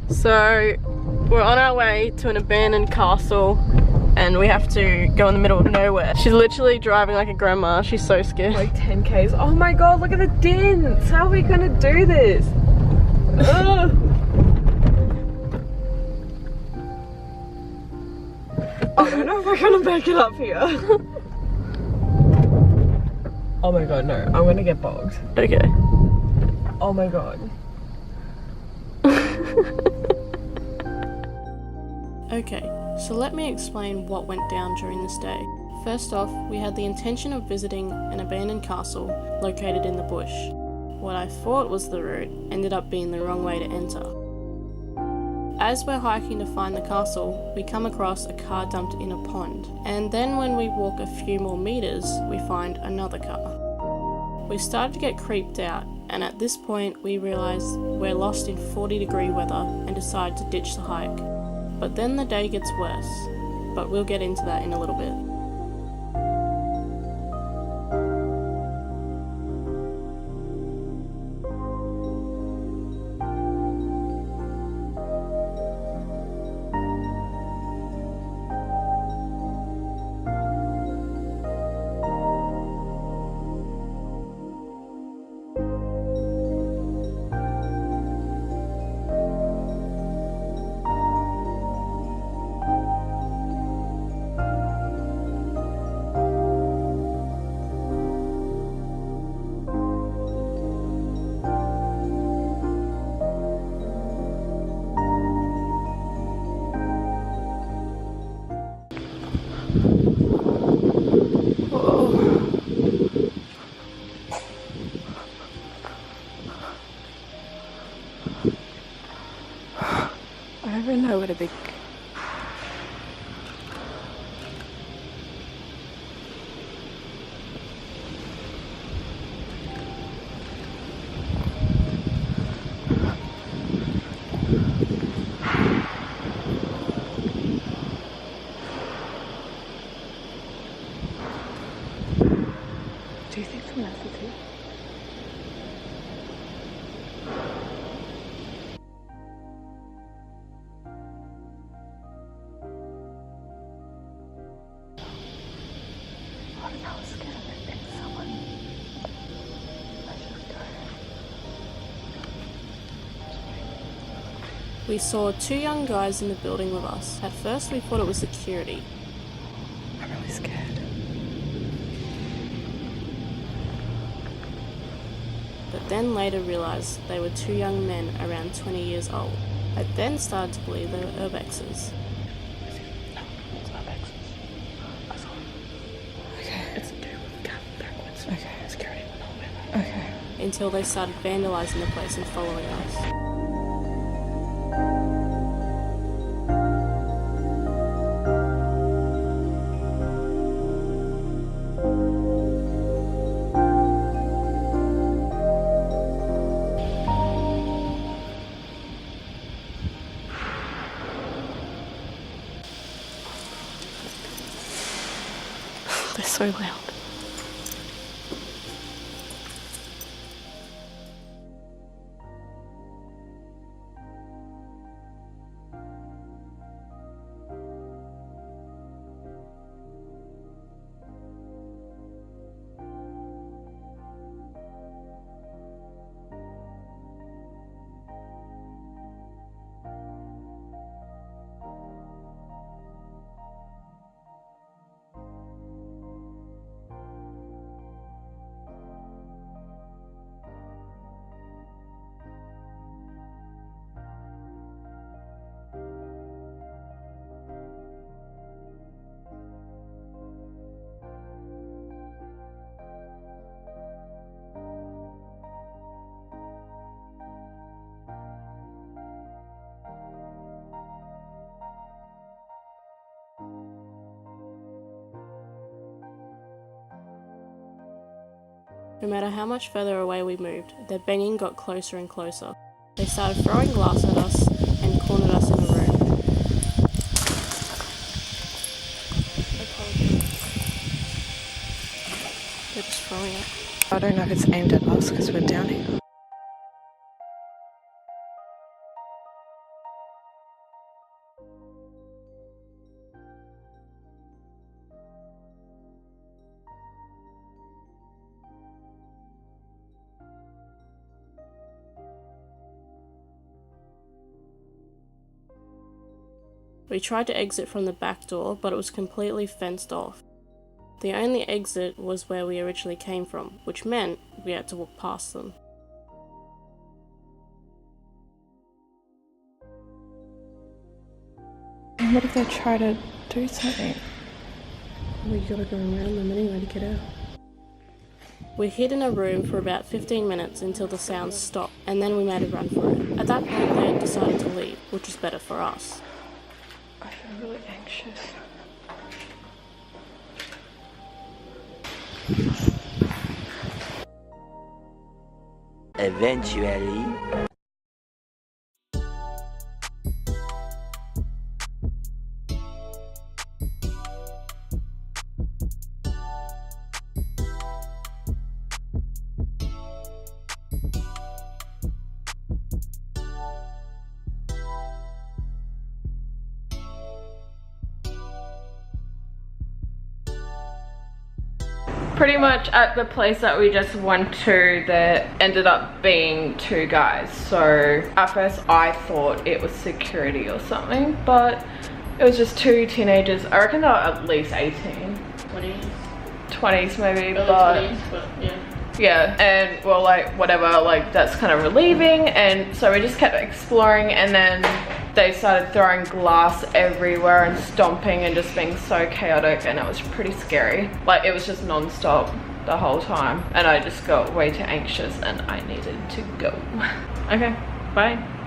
So we're on our way to an abandoned castle and we have to go in the middle of nowhere. She's literally driving like a grandma. She's so scared. Like 10 Ks. Oh my god, look at the dents. How are we gonna do this? Ugh. I don't know if we're gonna make it up here. Oh my god, no. I'm gonna get bogged. Okay. Oh my god. Okay, so let me explain what went down during this day. First off, we had the intention of visiting an abandoned castle located in the bush. What I thought was the route ended up being the wrong way to enter. As we're hiking to find the castle, we come across a car dumped in a pond, and then when we walk a few more meters, we find another car. We started to get creeped out, and at this point we realise we're lost in 40-degree weather and decide to ditch the hike. But then the day gets worse, but we'll get into that in a little bit. I don't even know where to be. Do you think from altitude? We saw two young guys in the building with us. At first we thought it was security. I'm really scared. But then later realised they were two young men around 20 years old. I then started to believe they were urbexes. No, it's not Texas. I saw it. Okay. It's a dude with a gun backwards. Okay. Security went all the way. Okay. Until they started vandalising the place and following us. They're so loud. No matter how much further away we moved, their banging got closer and closer. They started throwing glass at us and cornered us in a room. They're just throwing it. I don't know if it's aimed at us because we're down here. We tried to exit from the back door, but it was completely fenced off. The only exit was where we originally came from, which meant we had to walk past them. What if they try to do something? We gotta go around them anyway to get out. We hid in a room for about 15 minutes until the sounds stopped, and then we made a run for it. At that point, they had decided to leave, which was better for us. I feel really anxious. Eventually. Pretty much at the place that we just went to, there ended up being two guys. So at first I thought it was security or something, but it was just two teenagers. I reckon they were at least 18. 20s? 20s maybe, Early but 20s, but yeah. yeah, and well, like whatever, like that's kind of relieving. And so we just kept exploring, and then they started throwing glass everywhere and stomping and just being so chaotic, and it was pretty scary. Like it was just non-stop the whole time, and I just got way too anxious and I needed to go. Okay, bye.